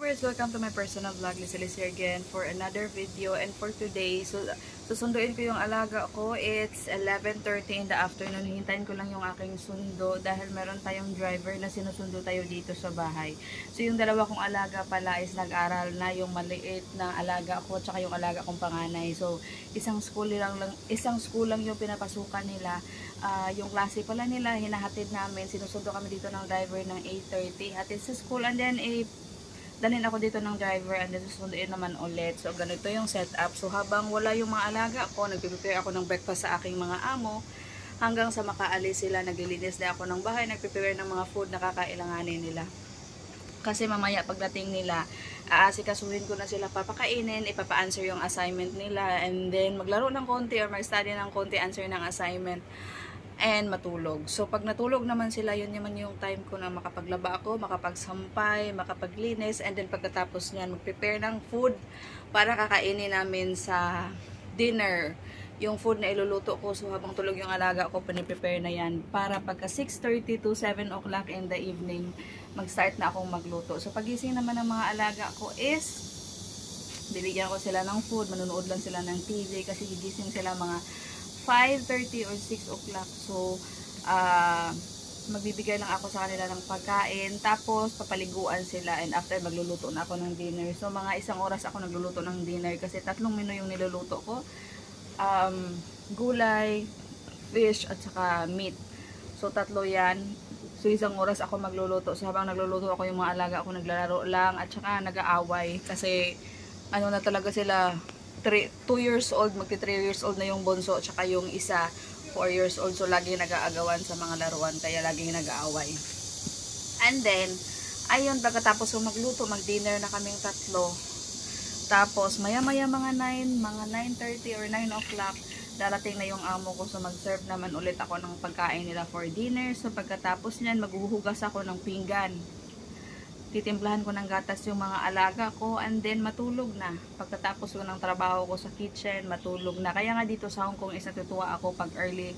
viewers, welcome to my personal vlog. Liz here again for another video, and for today, susunduin ko yung alaga ko. It's 11:30 in the afternoon. Hintayin ko lang yung aking sundo dahil meron tayong driver na sinusundo tayo dito sa bahay. So yung dalawa kong alaga pala is nag-aral na, yung maliit na alaga ko at saka yung alaga kong panganay. So isang school lang yung pinapasukan nila. Yung klase pala nila, hinahatid namin. Sinusundo kami dito ng driver ng 8:30. Hatid sa school, and then dalhin ako dito ng driver, and then susunduin naman ulit. So ganito yung setup. So habang wala yung mga alaga ko, nagpe-prepare ako ng breakfast sa aking mga amo. Hanggang sa makaalis sila, naglilinis na ako ng bahay, nagpe-prepare ng mga food na kakailanganin nila. Kasi mamaya pagdating nila, aasikasuhin ko na sila, papakainin, ipapa-answer yung assignment nila, and then maglaro ng konti or mag-study ng konti, answer ng assignment, and matulog. So pag natulog naman sila, yun naman yung time ko na makapaglaba ako, makapagsampay, makapaglinis, and then pagkatapos niyan, mag-prepare ng food para kakainin namin sa dinner. Yung food na iluluto ko, so habang tulog yung alaga ko, piniprepare na yan para pagka 6:30 to 7 o'clock in the evening, mag-start na akong magluto. So pagising naman ng mga alaga ko is binigyan ko sila ng food, manunood lang sila ng TV kasi gigising sila mga 5:30 or 6 o'clock. So magbibigay lang ako sa kanila ng pagkain, tapos papaliguan sila, and after magluluto na ako ng dinner. So mga 1 oras ako nagluluto ng dinner kasi 3 menu yung niluluto ko. Gulay, fish, at saka meat. So 3 yan. So 1 oras ako magluluto. So habang nagluluto ako, yung mga alaga ako naglalaro lang at saka nag-aaway kasi ano na talaga sila, 2 years old, magti 3 years old na yung bunso, at saka yung isa 4 years old. So lagi nag-aagawan sa mga laruan, kaya laging nag-aaway. And then ayun, pagkatapos ko magluto, mag-dinner na kaming 3. Tapos maya-maya mga 9:30 or 9 o'clock, darating na yung amo ko. So mag-serve naman ulit ako ng pagkain nila for dinner. So pagkatapos niyan, maghuhugas ako ng pinggan. Titimplahan ko ng gatas yung mga alaga ko, and then matulog na. Pagkatapos ko ng trabaho ko sa kitchen, matulog na. Kaya nga dito sa Hong Kong is natutuwa ako pag early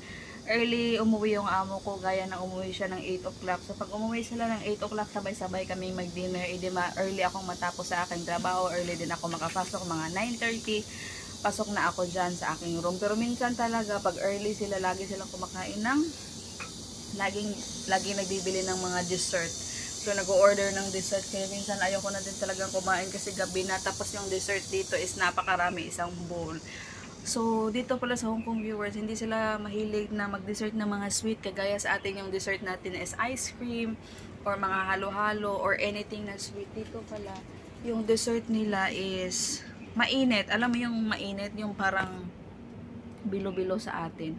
umuwi yung amo ko, gaya na umuwi siya ng 8 o'clock. So pag umuwi sila ng 8 o'clock, sabay-sabay kami mag-dinner. Early akong matapos sa aking trabaho, early din ako makapasok, mga 9:30. Pasok na ako dyan sa aking room. Pero minsan talaga, pag early sila, lagi silang kumakain ng, laging nagbibili ng mga dessert. So nag-order ng dessert, kaya minsan ayaw ko na din talagang kumain kasi gabi na. Tapos yung dessert dito is napakarami, 1 bowl. So dito pala sa Hong Kong viewers, hindi sila mahilig na mag-dessert ng mga sweet. Kagaya sa atin, yung dessert natin is ice cream or mga halo-halo or anything na sweet. Dito pala, yung dessert nila is mainit. Alam mo yung mainit, yung parang bilo-bilo sa atin.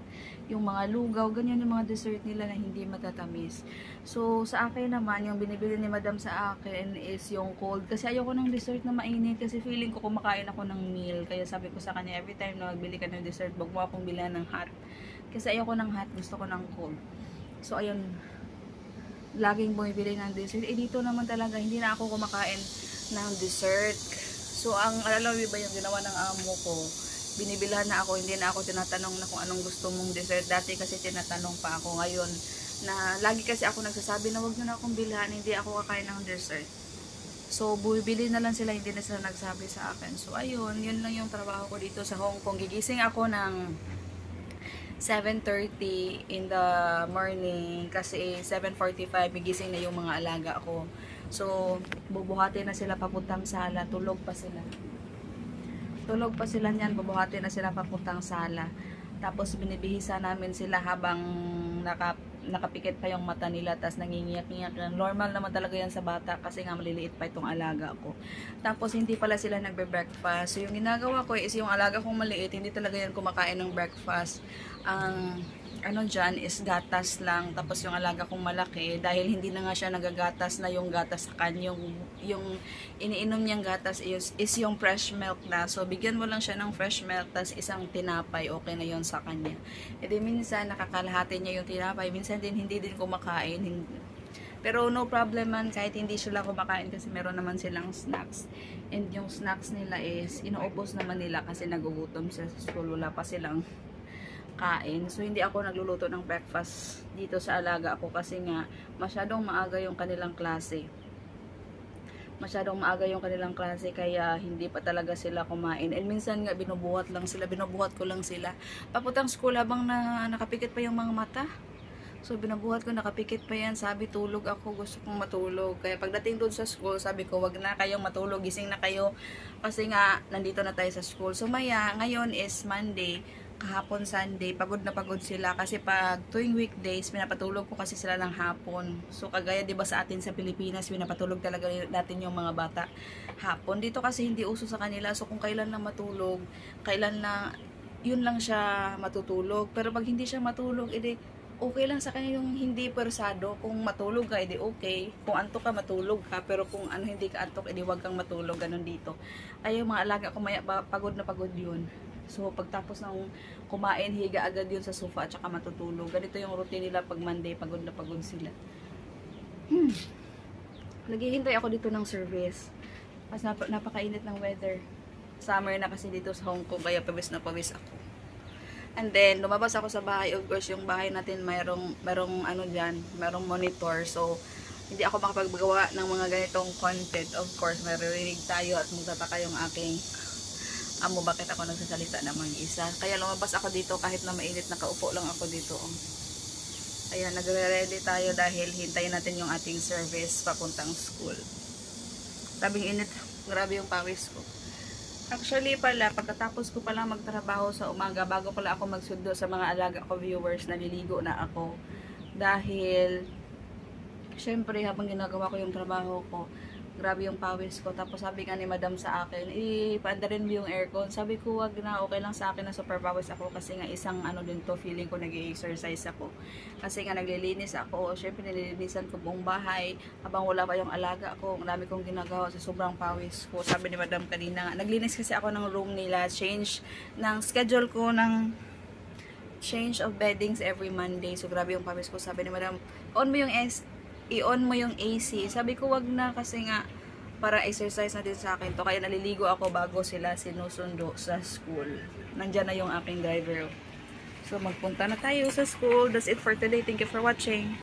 Yung mga lugaw, ganyan yung mga dessert nila na hindi matatamis. So sa akin naman, yung binibili ni madam sa akin is yung cold. Kasi ayoko ng dessert na mainit kasi feeling ko kumakain ako ng meal. Kaya sabi ko sa kanya, every time na magbili ka ng dessert, wag mo akong bilhan ng hot. Kasi ayoko ng hot, gusto ko ng cold. So ayun, laging bumibili ng dessert. Dito naman talaga, hindi na ako kumakain ng dessert. So ang alam mo ba yung ginawa ng amo ko, binibilhan na ako, hindi na ako tinatanong na kung anong gusto mong dessert. Dati kasi tinatanong pa ako. Ngayon, na lagi kasi ako nagsasabi na wag nyo na akong bilhan, hindi ako kakain ng dessert. So, bumibili na lang sila, hindi na sila nagsabi sa akin. So, ayun, yun lang yung trabaho ko dito sa Hong Kong. Gigising ako ng 7:30 in the morning kasi 7:45 gigising na yung mga alaga ko. So, bubuhatin na sila papuntang sala. Tulog pa sila niyan, bubuhatin na sila papuntang sala. Tapos binibihisa namin sila habang nakapikit pa yung mata nila, tas nangingiyak-ngiyak. Normal naman talaga yan sa bata kasi nga maliliit pa itong alaga ko. Tapos hindi pala sila nagbe-breakfast. So yung ginagawa ko is yung alaga kong maliit, hindi talaga yan kumakain ng breakfast. Ang ano dyan is gatas lang. Tapos yung alaga kong malaki, dahil hindi na nga siya nagagatas na yung gatas sa kanya, yung iniinom niyang gatas is yung fresh milk na. So bigyan mo lang siya ng fresh milk, tas isang tinapay, okay na yon sa kanya. E di minsan nakakalahati niya yung tinapay, minsan din hindi din kumakain. Pero no problem man kahit hindi sila kumakain kasi meron naman silang snacks. And yung snacks nila is inuubos naman nila kasi nagugutom sila. So wala pa silang kain. So hindi ako nagluluto ng breakfast dito sa alaga ko kasi nga masyadong maaga yung kanilang klase. masyadong maaga yung kanilang klase, kaya hindi pa talaga sila kumain. And minsan nga binubuhat ko lang sila papuntang school habang nakapikit pa yung mga mata. So binubuhat ko, nakapikit pa yan. Sabi tulog ako, gusto kong matulog. Kaya pagdating doon sa school, sabi ko wag na kayong matulog, gising na kayo kasi nga nandito na tayo sa school. So ngayon is Monday, kahapon Sunday, pagod na pagod sila kasi pag tuwing weekdays pinapatulog ko kasi sila ng hapon. So kagaya 'di ba sa atin sa Pilipinas, pinapatulog talaga natin yung mga bata hapon. Dito kasi hindi uso sa kanila. So kung kailan lang matulog, kailan na yun lang siya matutulog. Pero pag hindi siya matulog, edi okay lang sa kanya yung hindi persado. Kung matulog ka, edi okay. Kung antok ka, matulog ka. Pero kung hindi ka antok, edi wag kang matulog. Ganon dito. Ay, yung mga alaga ko, pagod na pagod yun. So, pagtapos ng kumain, higa agad yun sa sofa at saka matutulog. Ganito yung routine nila pag Monday, pagod na pagod sila. Naghihintay ako dito ng service. Kasi napakainit ng weather. Summer na kasi dito sa Hong Kong, kaya pawis na pawis ako. And then, lumabas ako sa bahay. Of course, yung bahay natin mayroong ano dyan, mayroong monitor. So, hindi ako makapaggawa ng mga ganitong content. Of course, maririnig tayo at magtataka yung aking amo, bakit ako nagsasalita na mag-isa. Kaya lumabas ako dito kahit na mainit, nakaupo lang ako dito. Ayan, nagre-ready tayo dahil hintayin natin yung ating service papuntang school. Sabing init, grabe yung pawis ko. Actually pala, pagkatapos ko pala magtrabaho sa umaga, bago pala ako magsundo sa mga alaga ko viewers, naliligo na ako. Dahil, syempre habang ginagawa ko yung trabaho ko, grabe yung pawis ko. Tapos sabi nga ni madam sa akin, ipaandarin mo yung aircon. Sabi ko, wag na, okay lang sa akin na super pawis ako. Kasi nga isang ano din to, feeling ko nag-i-exercise ako. Kasi nga naglilinis ako. Syempre nililinisan ko buong bahay. Habang wala pa yung alaga ko, ang dami kong ginagawa sa sobrang pawis ko. Sabi ni madam kanina nga, naglinis kasi ako ng room nila. Change ng schedule ko ng change of beddings every Monday. So grabe yung pawis ko. Sabi ni madam, i-on mo yung AC. Sabi ko wag na kasi nga para exercise na din sa akin to. Kaya naliligo ako bago sila sinusundo sa school. Nandyan na yung aking driver. So magpunta na tayo sa school. That's it for today. Thank you for watching.